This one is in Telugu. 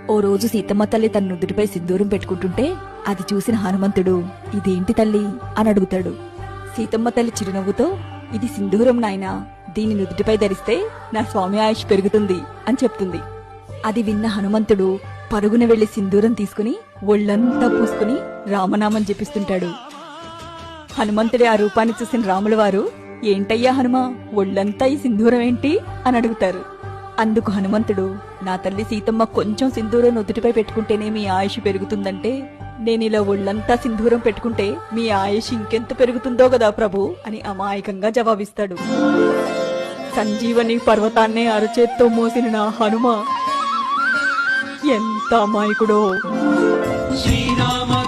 ఓ రోజు సీతమ్మ తల్లి తన నుదుటిపై సింధూరం పెట్టుకుంటుంటే అది చూసిన హనుమంతుడు ఇదేంటి తల్లి అని అడుగుతాడు. సీతమ్మ తల్లి చిరునవ్వుతో, ఇది సింధూరం నాయనా, దీని నుదుటిపై ధరిస్తే నా స్వామి ఆయుష్ పెరుగుతుంది అని చెప్తుంది. అది విన్న హనుమంతుడు పరుగున వెళ్లి సింధూరం తీసుకుని ఒళ్లంతా పూసుకుని రామనామం జపిస్తుంటాడు. హనుమంతుడి ఆ రూపాన్ని చూసిన రాముల వారు, ఏంటయ్యా హనుమా, ఒళ్లంతా ఈ సింధూరం ఏంటి అని అడుగుతారు. అందుకు హనుమంతుడు, నా తల్లి సీతమ్మ కొంచెం సింధూరం నుదుటిపై పెట్టుకుంటేనే మీ ఆయుష్ పెరుగుతుందంటే నేనిలా ఒళ్లంతా సింధూరం పెట్టుకుంటే మీ ఆయుష్ ఇంకెంత పెరుగుతుందో కదా ప్రభు అని అమాయకంగా జవాబిస్తాడు. సంజీవని పర్వతాన్నే అరచేత్తో మోసిన నా హనుమ ఎంత అమాయకుడో. శ్రీరామ